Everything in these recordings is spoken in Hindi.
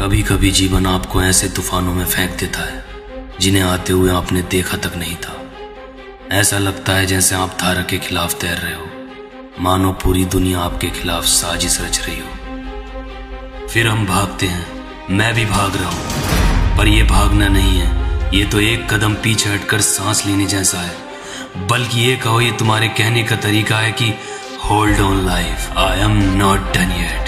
कभी कभी जीवन आपको ऐसे तूफानों में फेंक देता है जिन्हें आते हुए आपने देखा तक नहीं था। ऐसा लगता है जैसे आप धारा के खिलाफ तैर रहे हो, मानो पूरी दुनिया आपके खिलाफ साजिश रच रही हो। फिर हम भागते हैं, मैं भी भाग रहा हूं, पर यह भागना नहीं है, ये तो एक कदम पीछे हटकर सांस लेने जैसा है। बल्कि ये कहो, ये तुम्हारे कहने का तरीका है कि hold on life, I am not done yet.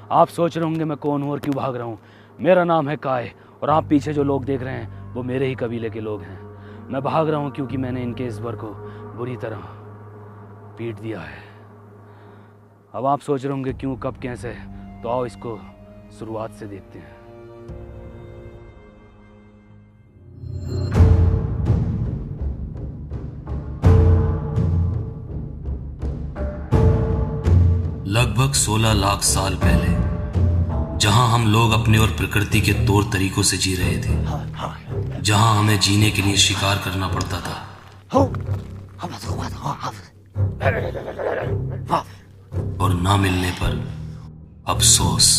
आप सोच रहे होंगे मैं कौन हूँ और क्यों भाग रहा हूँ। मेरा नाम है काय और आप पीछे जो लोग देख रहे हैं वो मेरे ही कबीले के लोग हैं। मैं भाग रहा हूँ क्योंकि मैंने इनके इस वर को बुरी तरह पीट दिया है। अब आप सोच रहे होंगे क्यों, कब, कैसे, तो आओ इसको शुरुआत से देखते हैं। लगभग 16 लाख साल पहले, जहां हम लोग अपने और प्रकृति के तौर तरीकों से जी रहे थे, जहां हमें जीने के लिए शिकार करना पड़ता था और ना मिलने पर अफसोस।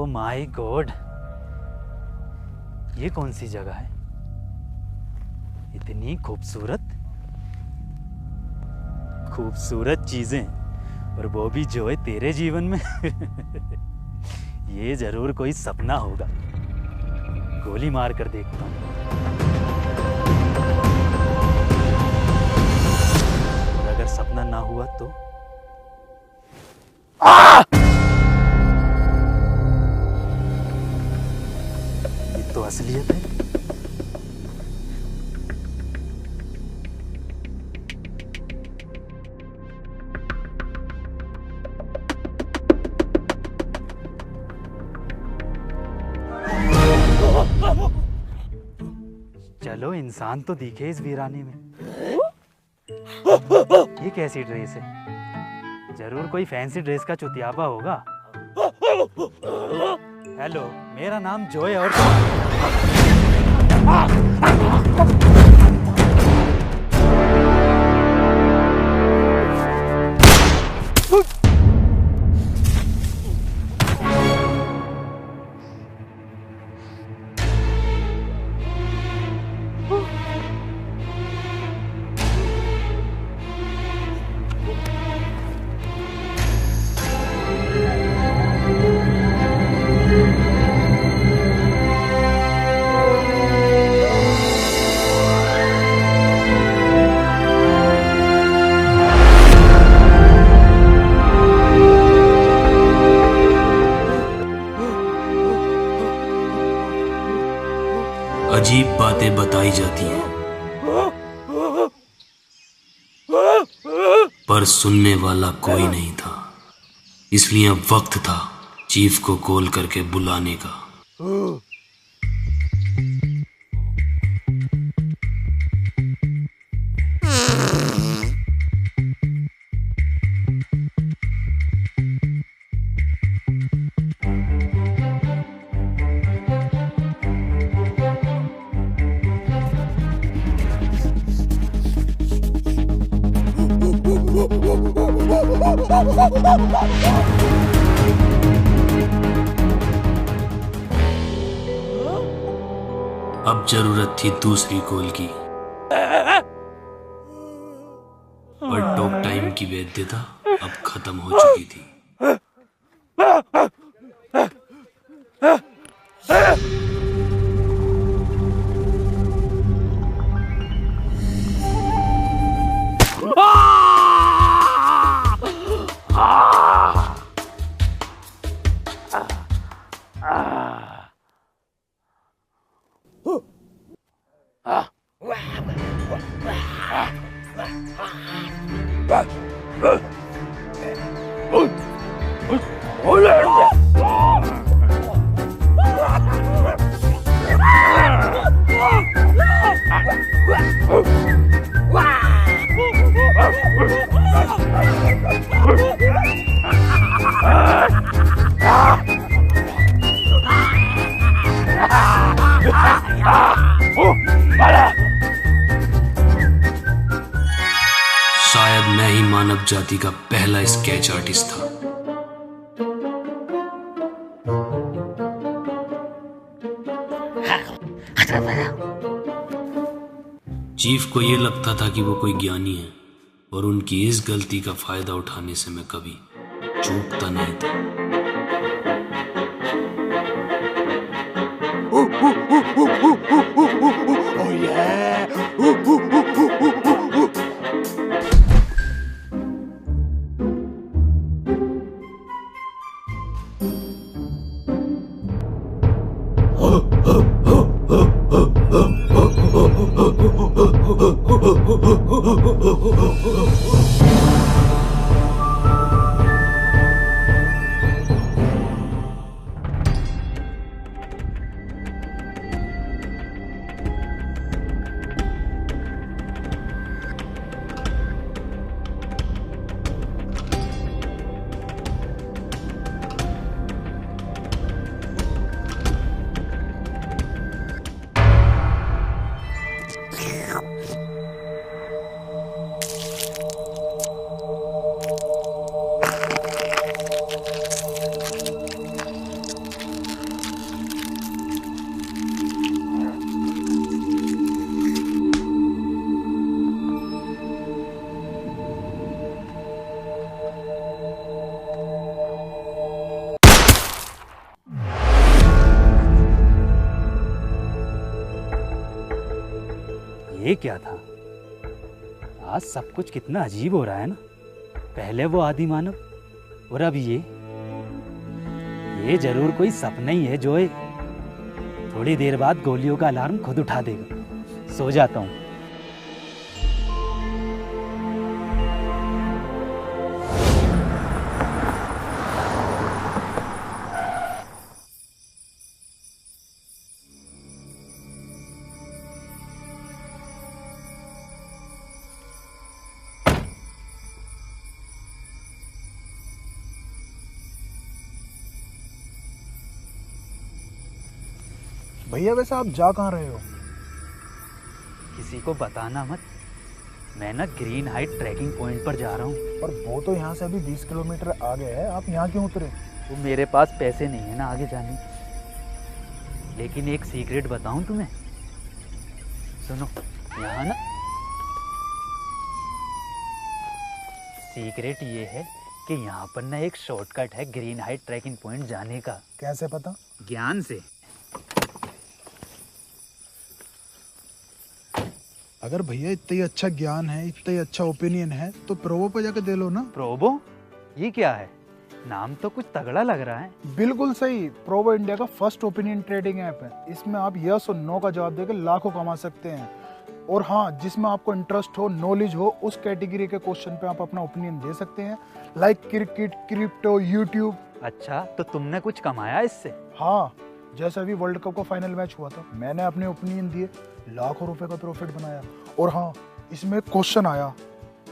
माय गॉड, ये कौन सी जगह है? इतनी खूबसूरत खूबसूरत चीजें, और वो भी जो है तेरे जीवन में। ये जरूर कोई सपना होगा। गोली मार कर देखता हूं, और अगर सपना ना हुआ तो तो असलियत है। चलो, इंसान तो दिखे इस वीराने में। ये कैसी ड्रेस है? जरूर कोई फैंसी ड्रेस का चुतियापा होगा। हेलो, मेरा नाम जोय और अजीब बातें बताई जाती हैं, पर सुनने वाला कोई नहीं था। इसलिए अब वक्त था चीफ को कॉल करके बुलाने का। अब जरूरत थी दूसरी कॉल की, पर टॉक टाइम की वैधता अब खत्म हो चुकी थी। शायद मैं ही मानव जाति का पहला स्केच आर्टिस्ट था। चीफ को यह लगता था कि वो कोई ज्ञानी है और उनकी इस गलती का फायदा उठाने से मैं कभी चूकता नहीं था। Oh yeah! ये क्या था? आज सब कुछ कितना अजीब हो रहा है ना। पहले वो आदि मानव और अब ये जरूर कोई सपना ही है जोए। थोड़ी देर बाद गोलियों का अलार्म खुद उठा देगा। सो जाता हूँ। भैया वैसे आप जा कहाँ रहे हो? किसी को बताना मत। मैं ना ग्रीन हाइट ट्रैकिंग पॉइंट पर जा रहा हूँ। और वो तो यहाँ से अभी 20 किलोमीटर आगे है, आप यहाँ क्यों उतरे? वो मेरे पास पैसे नहीं है ना आगे जाने के। लेकिन एक सीक्रेट बताऊं तुम्हें, सुनो। यहाँ ना सीक्रेट ये है कि यहाँ पर ना एक शॉर्टकट है ग्रीन हाइट ट्रैकिंग पॉइंट जाने का। कैसे पता? ज्ञान से। अगर भैया इतना ही अच्छा ज्ञान है, इतना ही अच्छा ओपिनियन है, तो प्रोवो पे जाके दे लो ना। प्रोबो? ये क्या है? नाम तो कुछ तगड़ा लग रहा है। बिल्कुल सही। प्रोवो इंडिया का फर्स्ट ओपिनियन ट्रेडिंग ऐप है। इसमें आप यस और नो का जवाब देकर लाखों कमा सकते हैं। और हाँ, जिसमें आपको इंटरेस्ट हो, नॉलेज हो, उस कैटेगरी के क्वेश्चन पे आप अपना ओपिनियन दे सकते हैं, लाइक क्रिकेट, क्रिप्टो, यूट्यूब। अच्छा, तो तुमने कुछ कमाया इससे? हाँ, जैसे अभी वर्ल्ड कप का फाइनल मैच हुआ था, मैंने अपने ओपिनियन दिए, लाखों रुपए का प्रॉफिट बनाया। और हाँ, इसमें क्वेश्चन आया,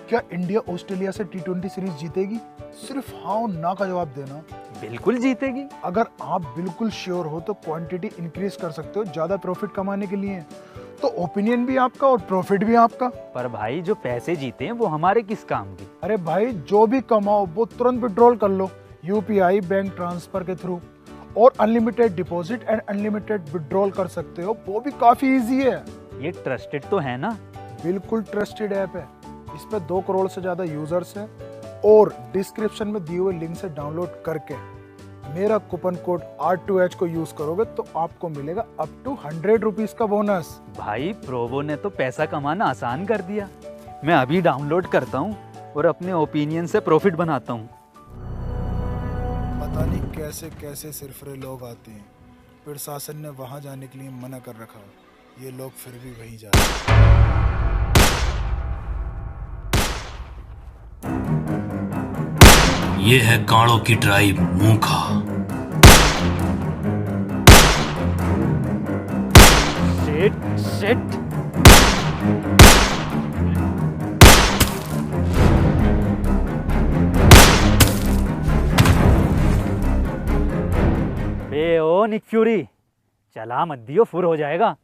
क्या इंडिया ऑस्ट्रेलिया से T20 सीरीज जीतेगी? सिर्फ हाँ और ना का जवाब देना। बिल्कुल जीतेगी। अगर आप बिल्कुल श्योर हो तो क्वांटिटी इंक्रीज कर सकते हो ज्यादा प्रॉफिट कमाने के लिए। तो ओपिनियन भी आपका और प्रॉफिट भी आपका। पर भाई, जो पैसे जीते हैं वो हमारे किस काम के? अरे भाई, जो भी कमाओ वो तुरंत विड्रॉल कर लो UPI बैंक ट्रांसफर के थ्रू। और unlimited deposit and unlimited withdrawal कर सकते हो, वो भी काफी इजी है। ये ट्रस्टेड तो है ना? बिल्कुल ट्रस्टेड ऐप है। इस पे 2 करोड़ से ज्यादा यूजर्स हैं। और डिस्क्रिप्शन में दिए हुए लिंक से डाउनलोड करके मेरा कूपन कोड R2H को यूज करोगे तो आपको मिलेगा अप टू 100 रुपीज का बोनस। भाई, प्रोवो ने तो पैसा कमाना आसान कर दिया। मैं अभी डाउनलोड करता हूँ और अपने ओपिनियन से प्रॉफिट बनाता हूँ। पता नहीं कैसे कैसे सिरफरे लोग आते हैं। प्रशासन ने वहां जाने के लिए मना कर रखा, ये लोग फिर भी वहीं जा रहे हैं। ये है कांड़ों की ट्राइब मूखा। Shit shit. बे ओ निक फ्यूरी, चला मत दियो, फुर हो जाएगा।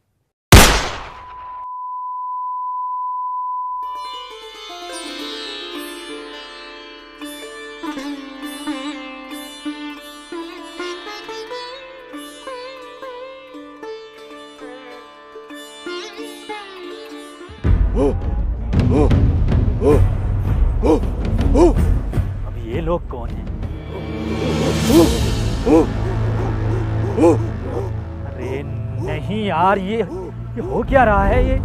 अब ये लोग कौन हैं? अरे नहीं यार, ये हो क्या रहा है ये?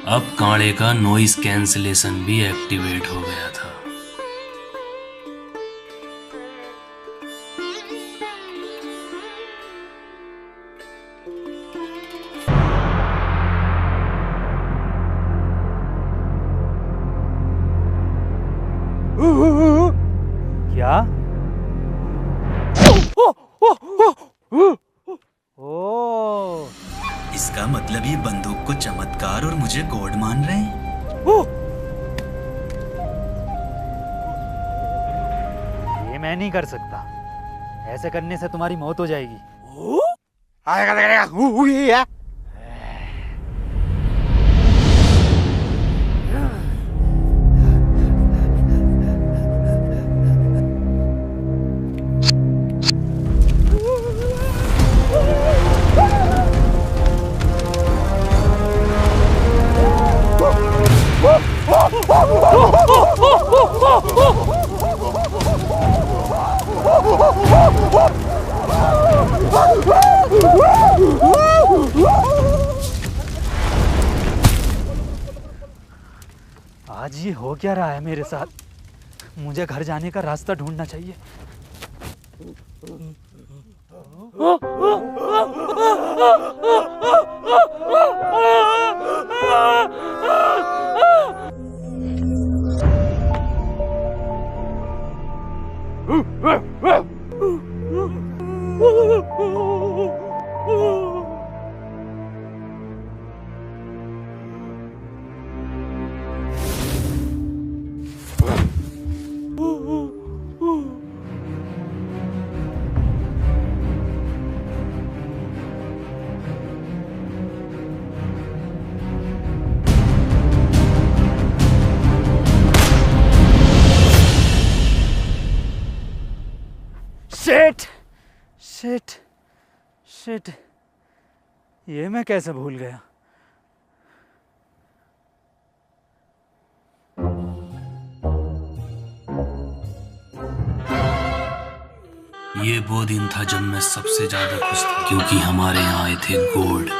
अब कांड़े का नॉइस कैंसलेशन भी एक्टिवेट हो गया था। क्या? ओ, इसका मतलब ये बंदूक को चमत्कार और मुझे गॉड मान रहे हैं। ये मैं नहीं कर सकता। ऐसे करने से तुम्हारी मौत हो जाएगी। आज ये हो क्या रहा है मेरे साथ? मुझे घर जाने का रास्ता ढूंढना चाहिए। शिट शिट शिट, ये मैं कैसे भूल गया? ये वो दिन था जब मैं सबसे ज्यादा खुश था, क्योंकि हमारे यहाँ आए थे गॉड।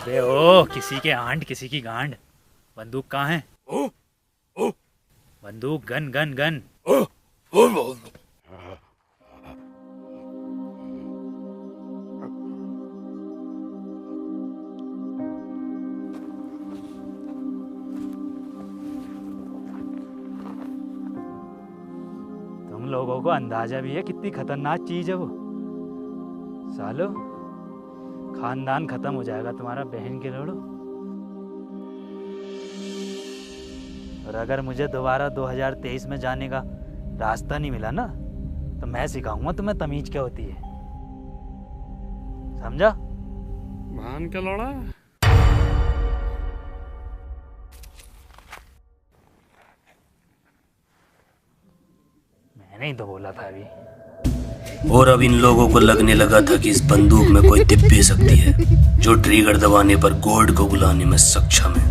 बे ओ, किसी के आंट किसी की गांड। बंदूक कहाँ है? बंदूक, गन गन गन। लोगों को अंदाजा भी है कितनी खतरनाक चीज है वो। सालो खानदान खत्म हो जाएगा तुम्हारा, बहन के लोड़ो। और अगर मुझे दोबारा 2023 में जाने का रास्ता नहीं मिला ना, तो मैं सिखाऊंगा तुम्हें तमीज क्या होती है, समझा? बहन के लोड़ा। मैंने ही तो बोला था अभी। और अब इन लोगों को लगने लगा था कि इस बंदूक में कोई दिव्य शक्ति है जो ट्रिगर दबाने पर गॉड को बुलाने में सक्षम है।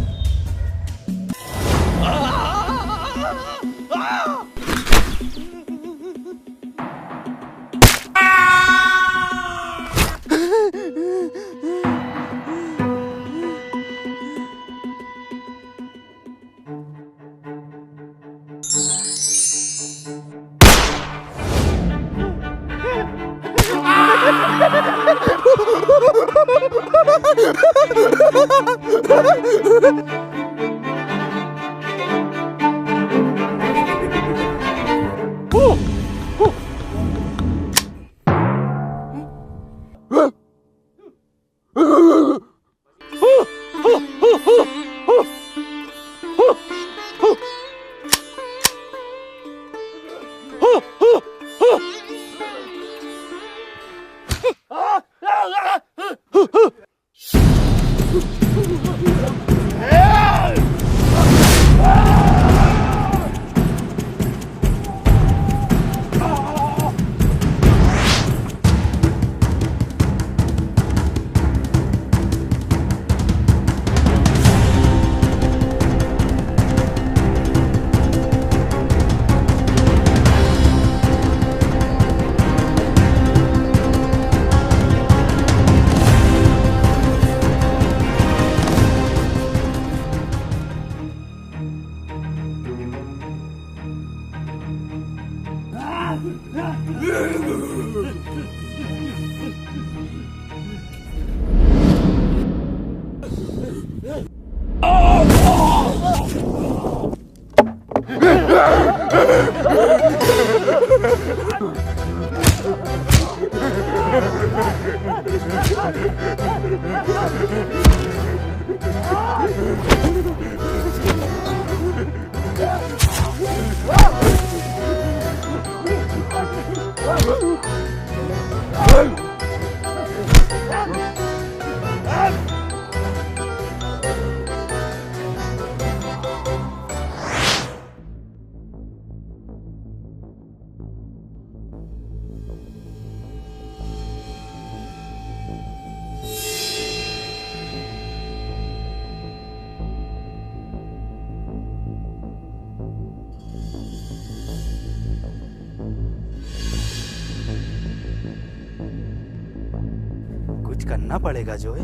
कुछ करना पड़ेगा जोए।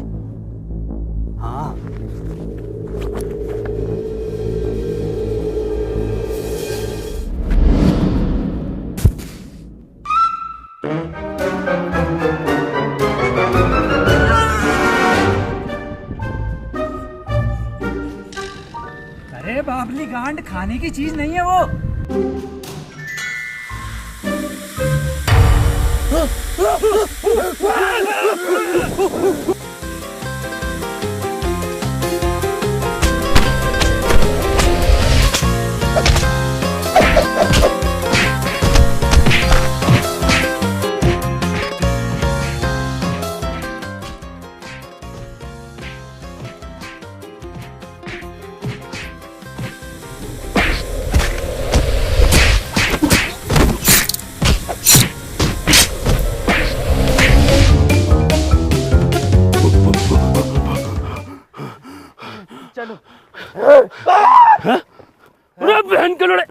हाँ, अरे बाबली गांड खाने की चीज नहीं है वो। चलो। अरे बहन के लोड़े।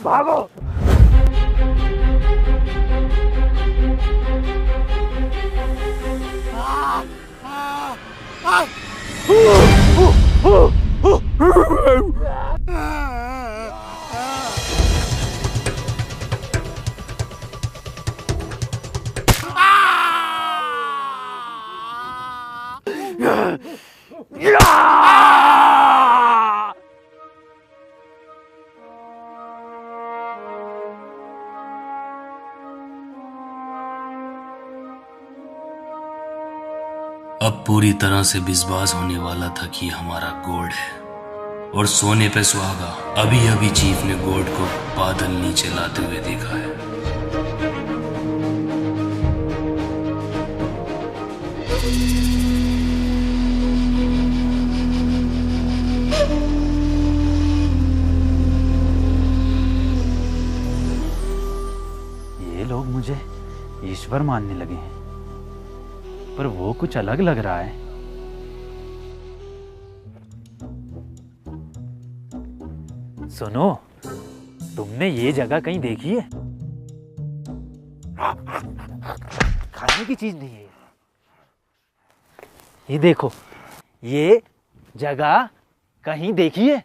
भागो। अब पूरी तरह से बिस्बास होने वाला था कि हमारा गोड है और सोने पे सुहागा। अभी अभी चीफ ने गोड को बादल नीचे लाते हुए देखा है। ये लोग मुझे ईश्वर मानने लगे हैं, पर वो कुछ अलग लग रहा है। सुनो, तुमने ये जगह कहीं देखी है? खाने की चीज नहीं है ये देखो, ये जगह कहीं देखी है?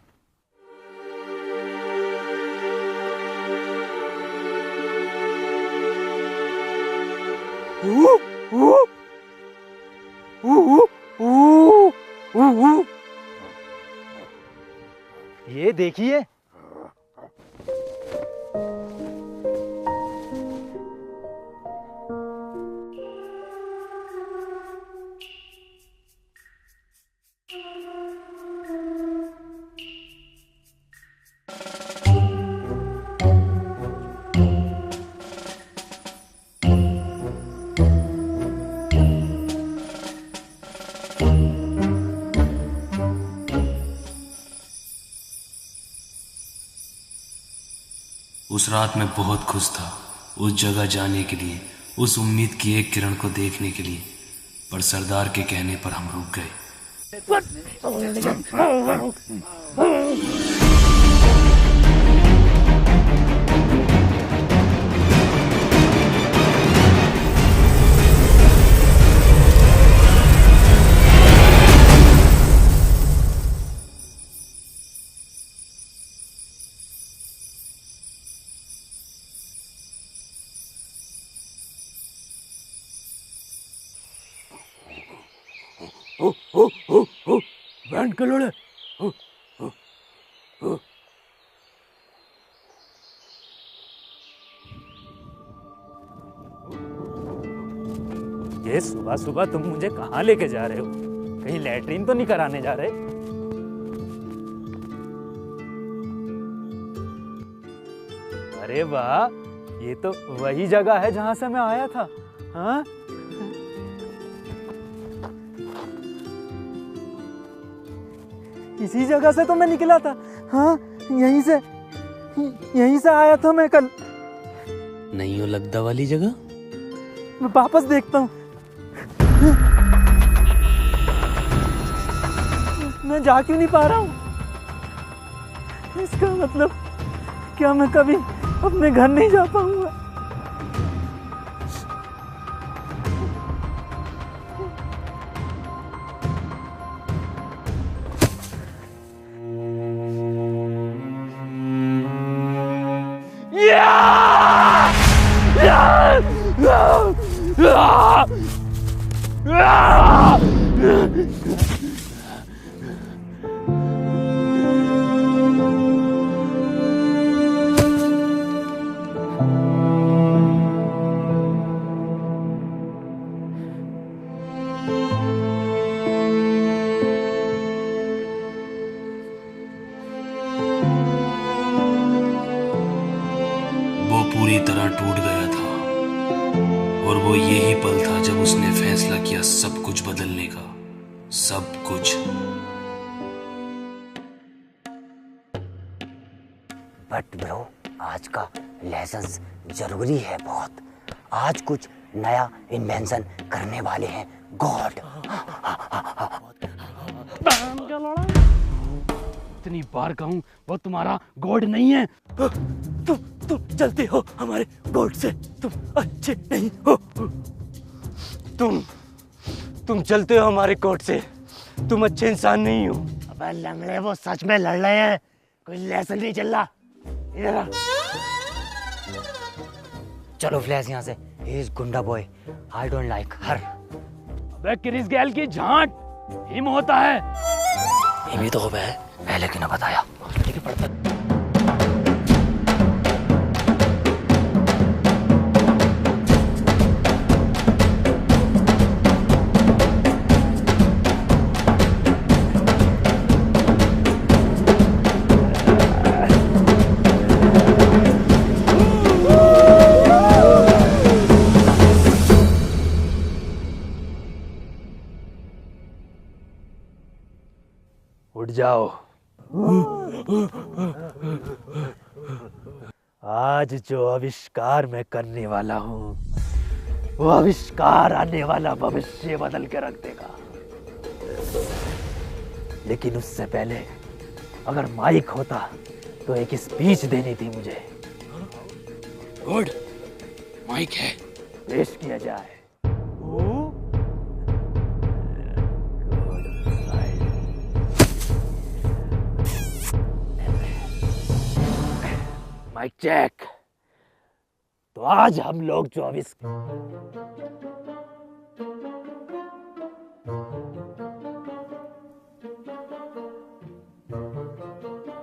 ये देखिए, उस रात मैं बहुत खुश था, उस जगह जाने के लिए, उस उम्मीद की एक किरण को देखने के लिए, पर सरदार के कहने पर हम रुक गए। बैंड के लोड़े, ये सुबह सुबह तुम मुझे कहाँ लेके जा रहे हो? कहीं लैट्रिन तो नहीं कराने जा रहे? अरे वाह, ये तो वही जगह है जहां से मैं आया था। हाँ, इसी जगह से तो मैं निकला था। हाँ, यहीं से आया था मैं कल। नहीं हो लगदा वाली जगह? मैं वापस देखता हूँ। मैं जा क्यों नहीं पा रहा हूँ? इसका मतलब क्या मैं कभी अपने घर नहीं जा पाऊंगा? वो पूरी तरह टूट गया था और वो यही पल था जब उसने फैसला किया सब कुछ बदलने का, सब कुछ। बट ब्रो, आज का लेसन्स जरूरी है बहुत। आज कुछ नया इन्वेंशन करने वाले हैं गॉड। इतनी बार कहूं, वो तुम्हारा गॉड नहीं है। तुम चलते हो हमारे गॉड से, तुम अच्छे नहीं हो। तुम चलते हो हमारे गॉड से, तुम अच्छे इंसान नहीं हो। अबे लंगड़े, वो सच में लड़ रहे हैं, कोई लेसन नहीं चल रहा। इधर आ। चलो फ्लैश यहाँ से। ही इज गुंडा बॉय, आई डोंट लाइक हर। अबे क्रिस गैल की झांट, हिम होता है। ये भी तो है, पहले क्यों ना बताया? ठीक है, पढ़ता। उठ जाओ। आज जो आविष्कार मैं करने वाला हूँ, वो आविष्कार आने वाला भविष्य बदल के रख देगा। लेकिन उससे पहले अगर माइक होता तो एक स्पीच देनी थी मुझे। गुड, माइक है। पेश किया जाए। Mic check. तो आज हम लोग जो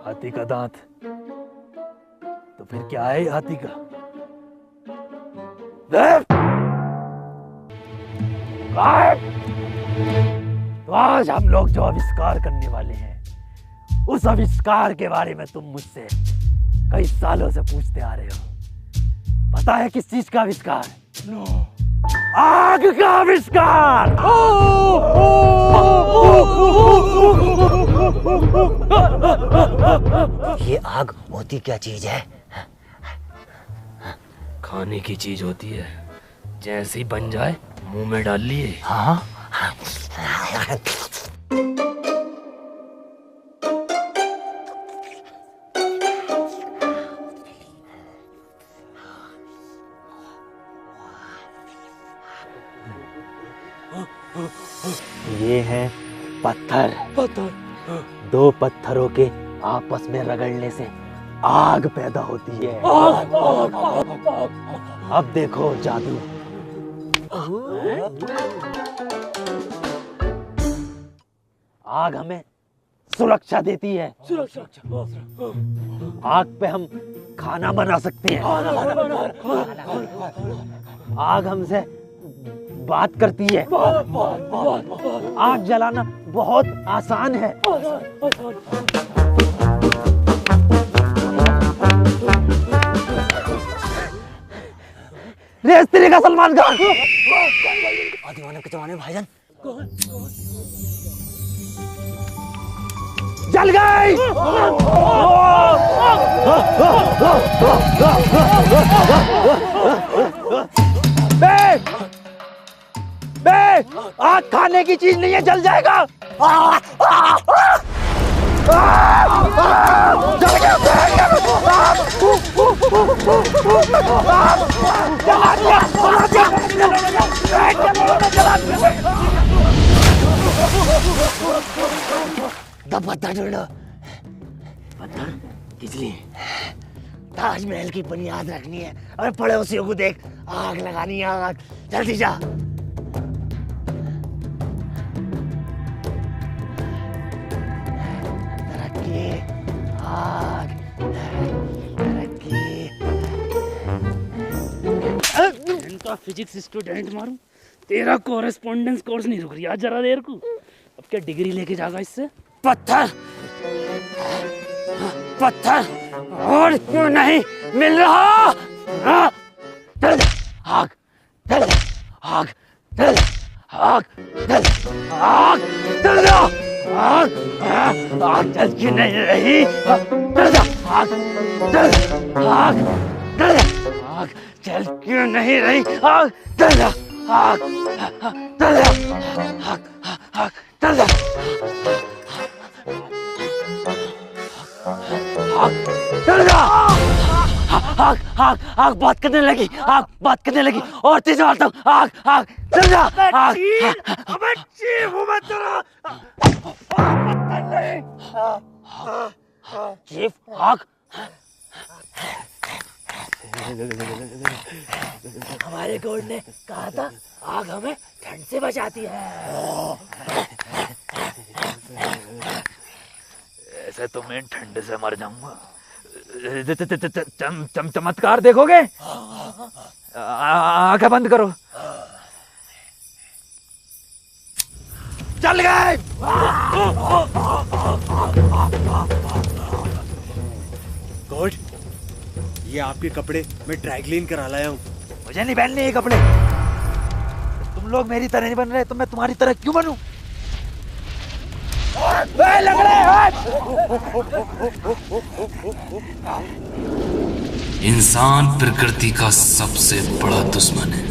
हाथी का दांत, तो फिर क्या है हाथी का? तो आज हम लोग जो आविष्कार करने वाले हैं, उस आविष्कार के बारे में तुम मुझसे कई सालों से पूछते आ रहे हो। पता है किस चीज का आविष्कार? नो। आग का आविष्कार। ये आग होती क्या चीज है? खाने की चीज होती है, जैसे ही बन जाए मुंह में डाल लिए। हाँ। ये है पत्थर। दो पत्थरों के आपस में रगड़ने से आग पैदा होती है। अब देखो जादू। आग हमें सुरक्षा देती है। आग पे हम खाना बना सकते हैं। आग हमसे बात करती है। आग जलाना बहुत आसान है। रेस तेरे का सलमान खान। दीवाने के जमाने में भाईजान जल गई। बे, आग खाने की चीज नहीं है, जल जाएगा। पत्थर ढूंढो। पत्थर किस लिए? ताजमहल की बुनियाद रखनी है और पड़ोसियों को देख आग लगानी है। आग जल्दी जा। तरक्की, आग, तरक्की। इनका फिजिक्स स्टूडेंट मारूं, तेरा कोरेस्पोंडेंस कोर्स नहीं रुक रही जरा देर को। अब क्या डिग्री लेके जाएगा इससे? पत्थर, पत्थर और क्यों नहीं मिल रहा? चल आग, चल आग, चल आग, चल आग, चल आग, आग जल क्यों नहीं रही? चल आग, चल आग, चल आग जल क्यों नहीं रही? आग चल आग, चल आग, आग चल चल जा। आग, आग, आग बात करने लगी। आग बात करने लगी और तेज मारता हूँ। आग, आग, चल जा। आग, चीफ, आग। हमारे गॉड ने कहा था आग हमें ठंड से बचाती है। मैं ठंड से मर जाऊंगा। चमत्कार देखोगे? आंखें बंद करो। चल गए। गॉड, ये आपके कपड़े मैं ड्राई क्लीन करा लाया हूँ। मुझे नहीं पहनने ये कपड़े। तुम लोग मेरी तरह नहीं बन रहे तो मैं तुम्हारी तरह क्यों बनूं? इंसान प्रकृति का सबसे बड़ा दुश्मन है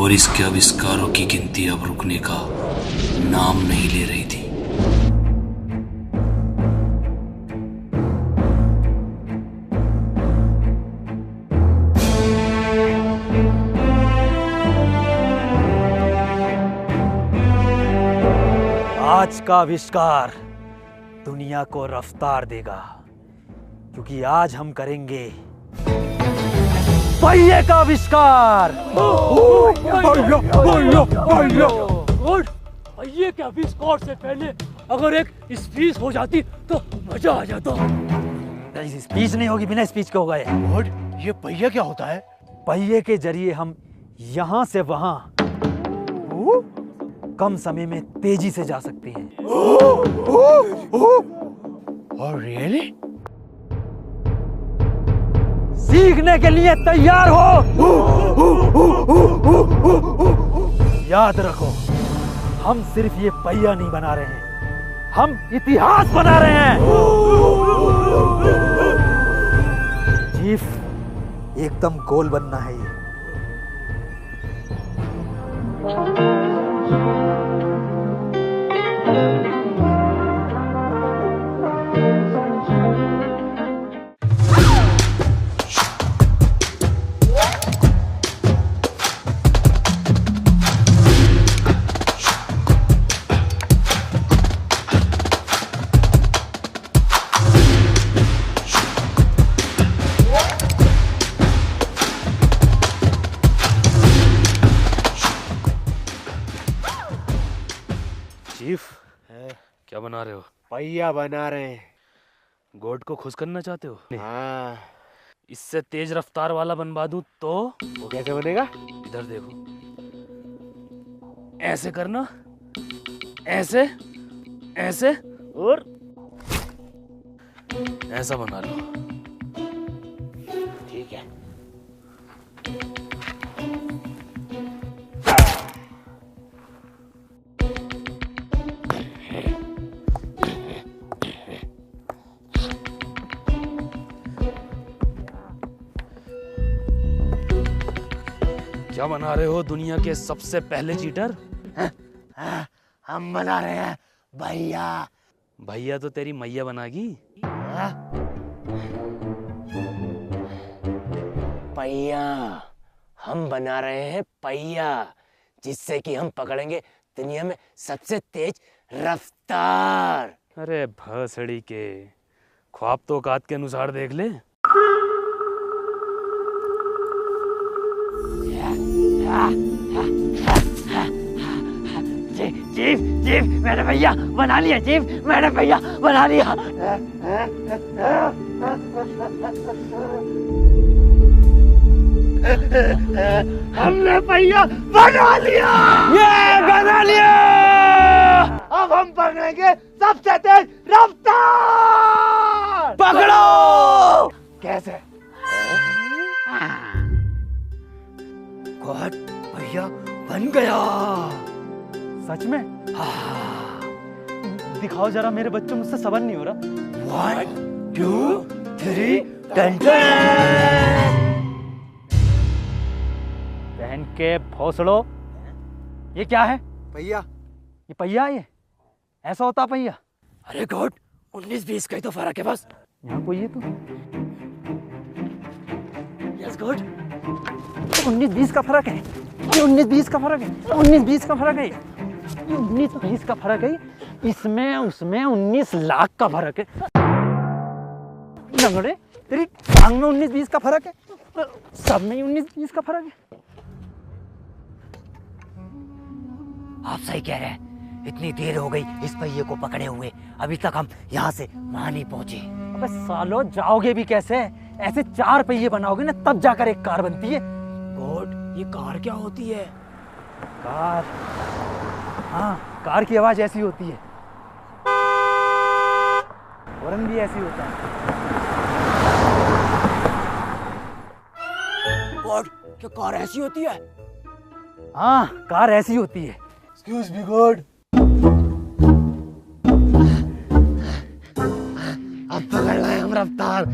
और इसके आविष्कारों की गिनती अब रुकने का नाम नहीं ले रही थी। आज का आविष्कार दुनिया को रफ्तार देगा, क्योंकि आज हम करेंगे पहिए का आविष्कार। पहिए के आविष्कार से पहले अगर एक स्पीच हो जाती तो मजा आ जाता। स्पीच नहीं होगी, बिना स्पीच के होगा ये। गॉड, ये पहिया क्या होता है? पहिए के जरिए हम यहां से वहां कम समय में तेजी से जा सकते हैं। और रियली? सीखने के लिए तैयार हो? याद रखो, हम सिर्फ ये पहिया नहीं बना रहे हैं, हम इतिहास बना रहे हैं। चीफ, एकदम गोल बनना है ये। चीफ, क्या बना रहे हो? पहिया बना रहे हैं। गोड को खुश करना चाहते हो? हाँ। इससे तेज रफ्तार वाला बनवा दूं तो? वो कैसे बनेगा? इधर देखो, ऐसे करना, ऐसे, ऐसे और ऐसा बना लो। ठीक है। क्या बना रहे हो दुनिया के सबसे पहले चीटर? हम बना रहे हैं भैया। भैया तो तेरी मैया बनागी। पहिया, हम बना रहे हैं पहिया, जिससे कि हम पकड़ेंगे दुनिया में सबसे तेज रफ्तार। अरे भसड़ी के, ख्वाब तो औकात के अनुसार देख ले। चीफ, चीफ, मैंने भैया बना लिया। चीफ, मैंने भैया बना लिया। हमने भैया बना लिया। ये बना लिया। अब हम पकड़ेंगे सबसे तेज रफ्तार। पकड़ो। कैसे? गॉड, भैया बन गया। सच में? हाँ। दिखाओ जरा, मेरे बच्चों, मुझसे सबर नहीं हो रहा। 1 2 3 10। बहन के भोसड़ो, ये क्या है? पहिया। ये पहिया है? ये ऐसा होता पहिया? अरे गॉड, 19-20 का ही तो फर्क है बस। यहाँ कोई है तो? यस गॉड, 19-20 का फर्क है। ये 19-20 का फर्क है। 19-20 का फर्क है। 19-20 का फर्क है। इसमें उसमें 19 लाख का फर्क है। लंगड़े, तेरी टांग में 19-20 का फर्क है, सब में 19-20 का फर्क है। आप सही कह रहे हैं, इतनी देर हो गई इस पहिए को पकड़े हुए, अभी तक हम यहाँ से वहाँ नहीं पहुँचे। अबे सालो, जाओगे भी कैसे? ऐसे 4 पहिए बनाओगे ना तब जाकर एक कार बनती है। गॉड, ये कार क्या होती है? कार? हाँ, कार की आवाज ऐसी होती है, हॉर्न भी ऐसी होता है। गॉड, क्या कार ऐसी होती है? हाँ, कार ऐसी होती है। Excuse me God. अब पकड़ लाए हम रफ्तार।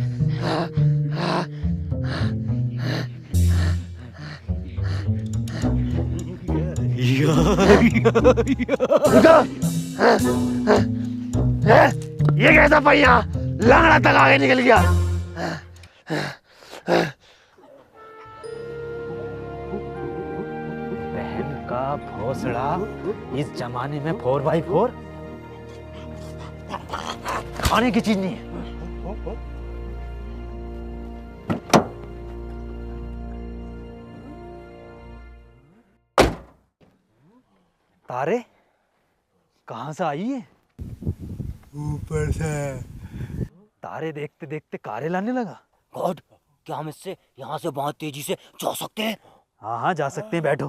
ये कैसा पहिया लंगड़ा तक आगे निकल गया। बहन का भोसड़ा, इस जमाने में 4x4 खाने की चीज नहीं है। तारे कहां से आई है? ऊपर से। तारे देखते देखते कारे लाने लगा। गॉड, क्या हम इससे यहाँ से बहुत तेजी से जा सकते हैं? हाँ हाँ, जा सकते हैं, बैठो।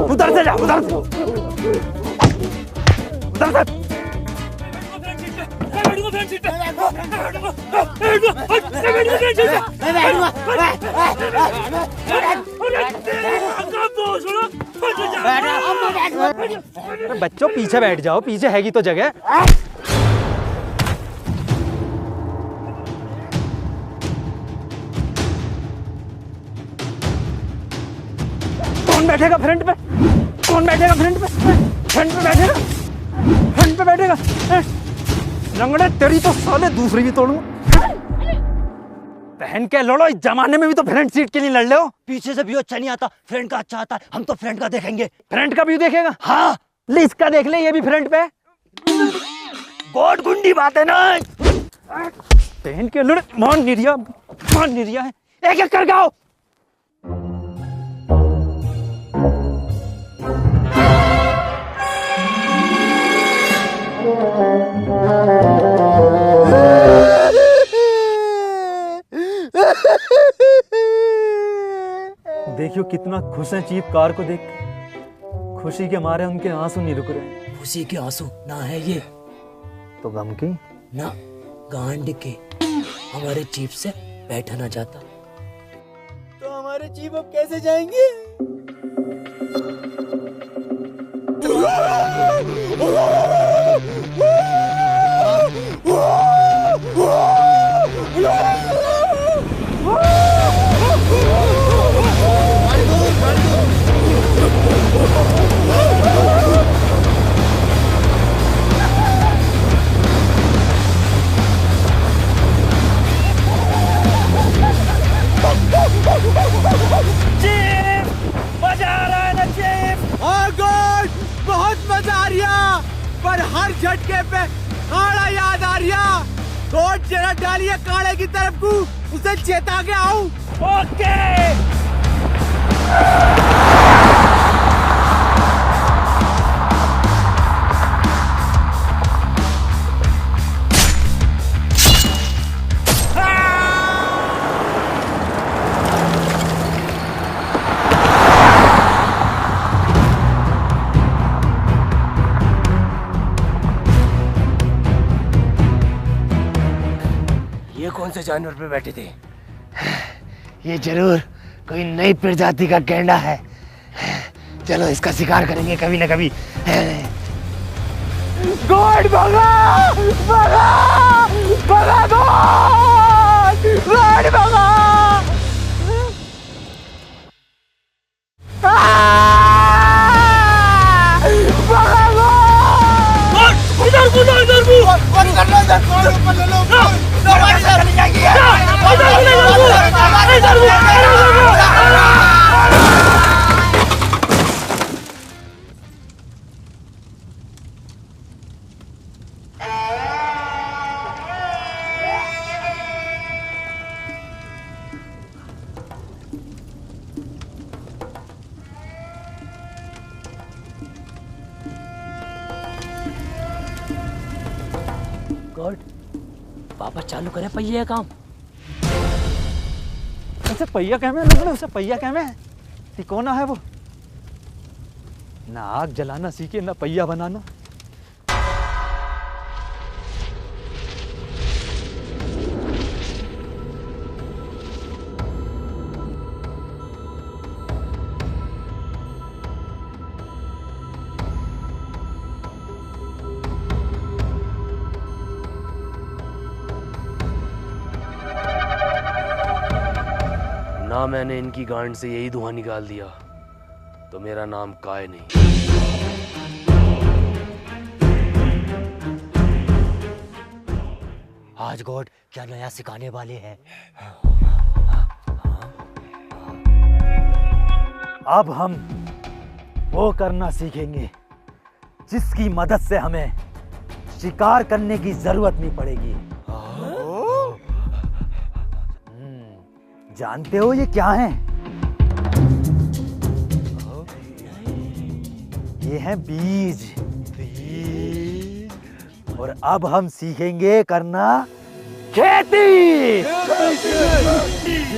उधर से जा, उधर से, उधर से। बच्चों पीछे बैठ जाओ, पीछे हैगी तो जगह। कौन बैठेगा फ्रंट पे? कौन बैठेगा फ्रंट पे? फ्रंट पे बैठेगा, फ्रंट पे बैठेगा। लंगड़े, तेरी तो साले दूसरी भी तोड़ूं। पहन के लड़ो, इस जमाने में भी तो फ्रंट सीट के लिए लड़ ले हो। पीछे से व्यू अच्छा नहीं आता, फ्रंट का अच्छा आता है। हम तो फ्रंट का देखेंगे। फ्रंट का व्यू देखेगा? हाँ। ले इसका देख ले, ये भी फ्रंट पे। गॉड, गुंडी बात है ना। पहन के लड़े, मान निरिया है। एक एक कर गाओ। देखियो कितना खुश है चीफ कार को देख के। खुशी के मारे उनके आंसू नहीं रुक रहे। खुशी के आंसू ना है ये, तो गम की ना गांड के। हमारे चीफ से बैठा ना जाता तो हमारे चीफ अब कैसे जाएंगे? पर हर झटके पे काड़ा याद आ रिया। कोट जरा डालिए काड़े की तरफ को, उसे चेता के आऊं। ओके। कौन से जानवर पे बैठे थे? ये जरूर कोई नई प्रजाति का गैंडा है। चलो इसका शिकार करेंगे कभी ना कभी। गॉड, भगा भगा भगा, गॉड गॉड भगा। गॉड, वापस चालू करे पहिए का काम। उसे पहिया कहमे लोग, उसे पहिया कहमे तिकोना है वो। ना आग जलाना सीखे ना पहिया बनाना। ना मैंने इनकी गांड से यही धुआं निकाल दिया तो मेरा नाम काय नहीं। आज गॉड क्या नया सिखाने वाले हैं। अब हम वो करना सीखेंगे जिसकी मदद से हमें शिकार करने की जरूरत नहीं पड़ेगी। जानते हो ये क्या है? ये हैं बीज। और अब हम सीखेंगे करना खेती।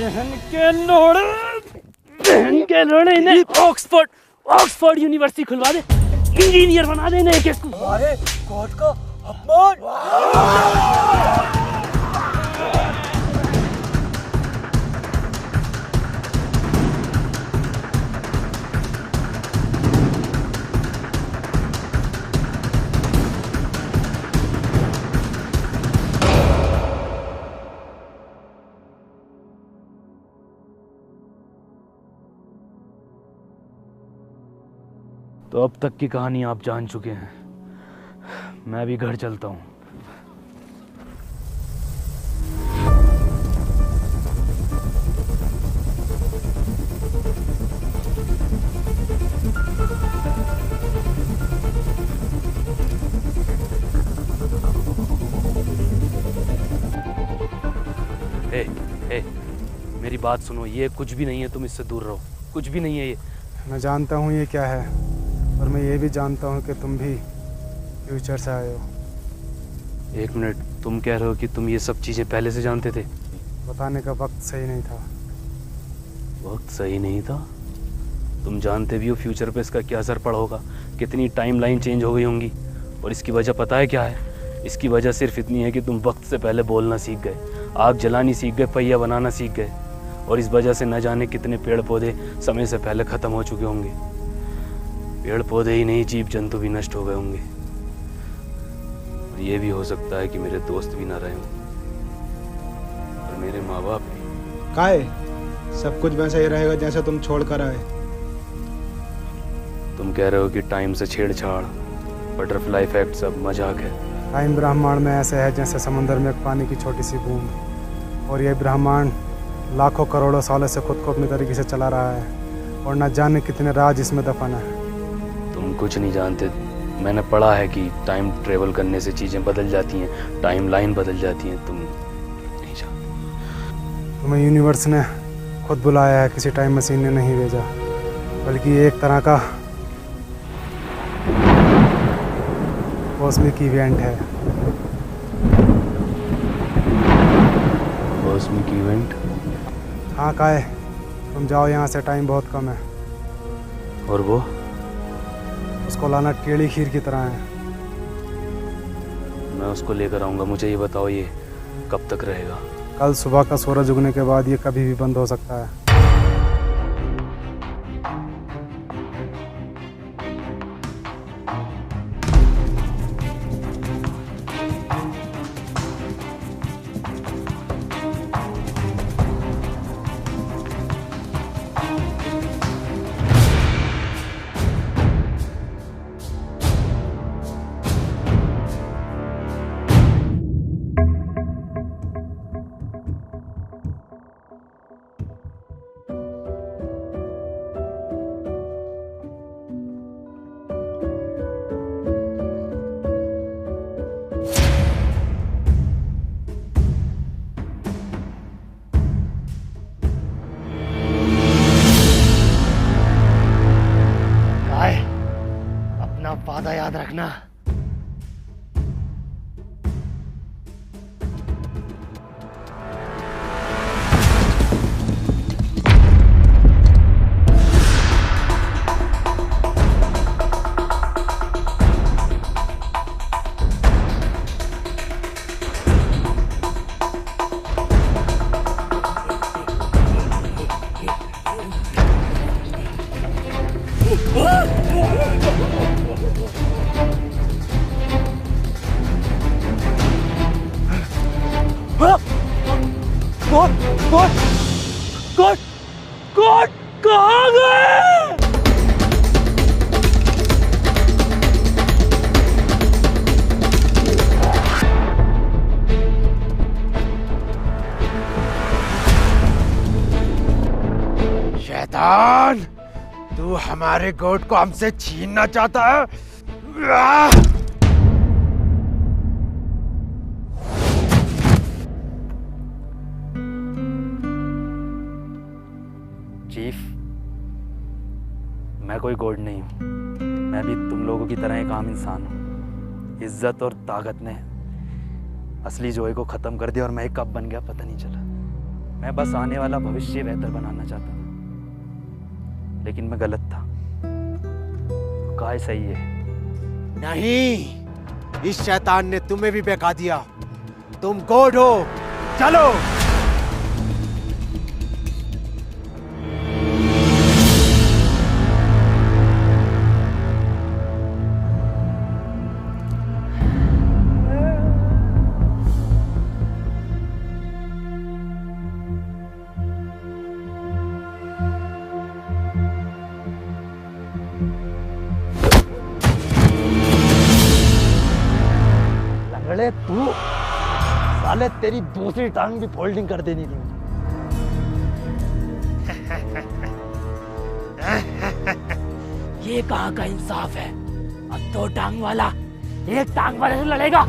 बहन के लोड़े ने ऑक्सफोर्ड यूनिवर्सिटी खुलवा दे, इंजीनियर बना देने एक एक को। अरे गॉड का अपमान। तो अब तक की कहानी आप जान चुके हैं। मैं भी घर चलता हूँ। हे, मेरी बात सुनो, ये कुछ भी नहीं है, तुम इससे दूर रहो। कुछ भी नहीं है ये। मैं जानता हूँ ये क्या है, और मैं ये भी जानता हूँ कि तुम भी फ्यूचर से आए हो। एक मिनट, तुम कह रहे हो कि तुम ये सब चीज़ें पहले से जानते थे? बताने का वक्त सही नहीं था। वक्त सही नहीं था? तुम जानते भी हो फ्यूचर पे इसका क्या असर पड़ा होगा, कितनी टाइमलाइन चेंज हो गई होंगी। और इसकी वजह पता है क्या है? इसकी वजह सिर्फ इतनी है कि तुम वक्त से पहले बोलना सीख गए, आग जलानी सीख गए, पहिया बनाना सीख गए। और इस वजह से न जाने कितने पेड़ पौधे समय से पहले ख़त्म हो चुके होंगे। पेड़ पौधे ही नहीं, जीव जंतु भी नष्ट हो गए होंगे। और ये भी हो सकता है कि मेरे दोस्त भी ना रहे हों, और मेरे माँ बाप भी। काय सब कुछ वैसा ही रहेगा जैसा तुम छोड़ कर आए। तुम कह रहे हो कि टाइम से छेड़छाड़, बटरफ्लाई इफेक्ट सब मजाक है? टाइम ब्रह्मांड में ऐसे है जैसे समुद्र में एक पानी की छोटी सी बूंद। और ये ब्रह्मांड लाखों करोड़ों सालों से खुद को अपनी तरीके से चला रहा है, और न जाने कितने राज इसमें दफन है। तुम कुछ नहीं जानते। मैंने पढ़ा है कि टाइम ट्रेवल करने से चीज़ें बदल जाती हैं, टाइम लाइन बदल जाती हैं। तुम नहीं जानते। तुम्हें यूनिवर्स ने खुद बुलाया है, किसी टाइम मशीन ने नहीं भेजा, बल्कि एक तरह का कॉस्मिक इवेंट है। Cosmic event? हाँ काय, तुम जाओ यहाँ से, टाइम बहुत कम है। और वो? उसको लाना टेढ़ी खीर की तरह है। मैं उसको लेकर आऊँगा। मुझे ये बताओ, ये कब तक रहेगा? कल सुबह का सूरज उगने के बाद ये कभी भी बंद हो सकता है। वादा याद रखना। कोट कहाँ गए? शैतान, तू हमारे गोट को हमसे छीनना चाहता है? चीफ, मैं कोई गॉड नहीं हूँ। मैं भी तुम लोगों की तरह एक आम इंसान हूँ। इज्जत और ताकत ने असली जोए को ख़त्म कर दिया और मैं कब बन गया पता नहीं चला। मैं बस आने वाला भविष्य बेहतर बनाना चाहता था, लेकिन मैं गलत था। काय सही है। नहीं, इस शैतान ने तुम्हें भी बहका दिया। तुम गॉड हो। चलो। लंगड़े तू, साले तेरी दूसरी टांग भी फोल्डिंग कर देनी थी। ये कहाँ का इंसाफ है? अब 2 टांग वाला एक टांग वाले से लड़ेगा।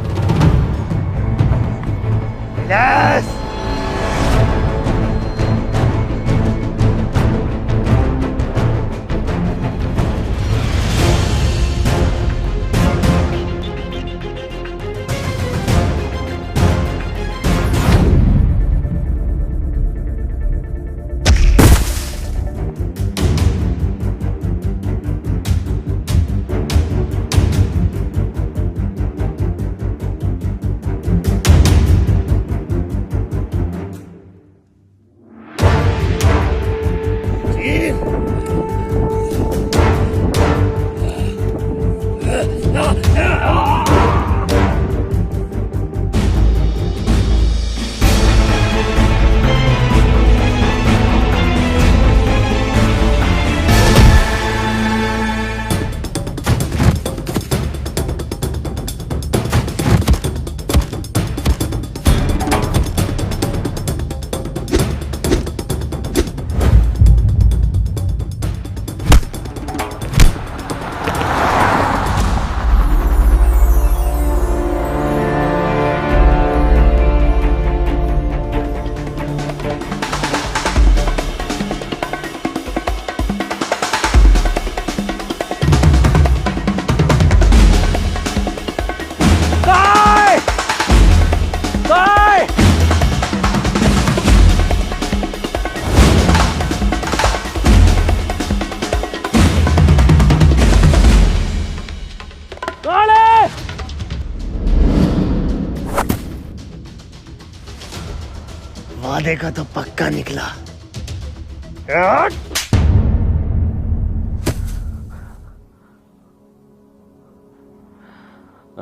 वादे का तो पक्का निकला।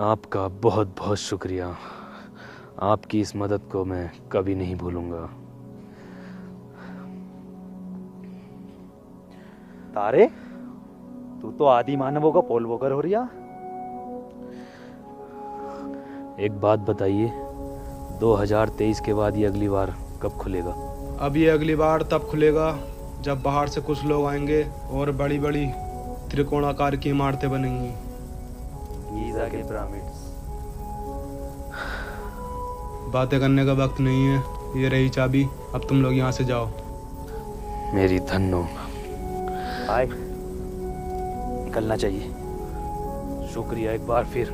आपका बहुत बहुत शुक्रिया। आपकी इस मदद को मैं कभी नहीं भूलूंगा। तारे, तू तो आदि मानवों का पोल वोकर हो रिया। एक बात बताइए, 2023 के बाद ये अगली बार कब खुलेगा? अब ये अगली बार तब खुलेगा जब बाहर से कुछ लोग आएंगे और बड़ी बड़ी त्रिकोणाकार की इमारतें बनेंगी। गीज़ा के पिरामिड्स। बातें करने का वक्त नहीं है। ये रही चाबी, अब तुम लोग यहाँ से जाओ। मेरी धन्नो। हाय, निकलना चाहिए। शुक्रिया एक बार फिर।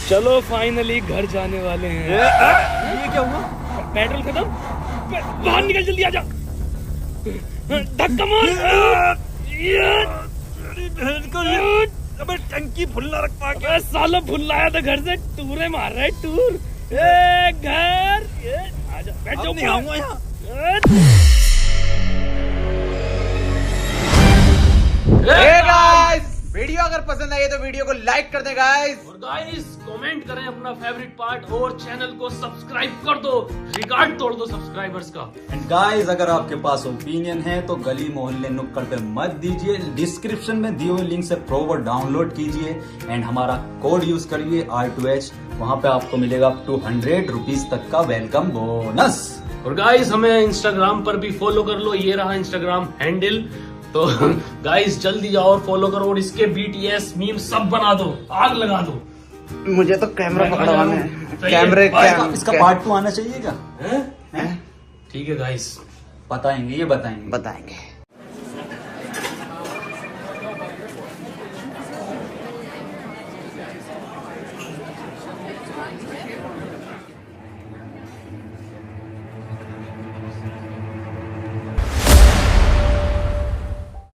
चलो फाइनली घर जाने वाले हैं। ये क्या हुआ? पेट्रोल खत्म। बाहर निकल, जल्दी आ जा। धक्का मार। अबे टंकी फुल्ला रख पा के। साला फुल आया था घर से, टूरे मार रहा है टूर। ए घर, आजा बैठ जाओ। नहीं आऊंगा यहाँ। वीडियो अगर पसंद आई तो वीडियो को लाइक कर दे गाइस। और गाइस कमेंट करें अपना फेवरेट पार्ट और चैनल को सब्सक्राइब कर दो, रिकॉर्ड तोड़ दो सब्सक्राइबर्स का। एंड गाइस अगर आपके पास ओपिनियन है तो गली मोहल्ले नुक्कड़ पे मत दीजिए, डिस्क्रिप्शन में दिए हुए लिंक से प्रोवर डाउनलोड कीजिए एंड हमारा कोड यूज करिए R2H। वहां पे आपको मिलेगा अप टू 100 रुपीज तक का वेलकम बोनस। और गाइस हमें इंस्टाग्राम पर भी फॉलो कर लो, ये रहा इंस्टाग्राम हैंडल। तो गाइस जल्दी जाओ और फॉलो करो और इसके BTS मीम सब बना दो, आग लगा दो। मुझे तो कैमरा पकड़वाना है, कैमरे इसका पार्ट 2 आना चाहिए क्या? ठीक है गाइस, बताएंगे, ये बताएंगे। बताएंगे।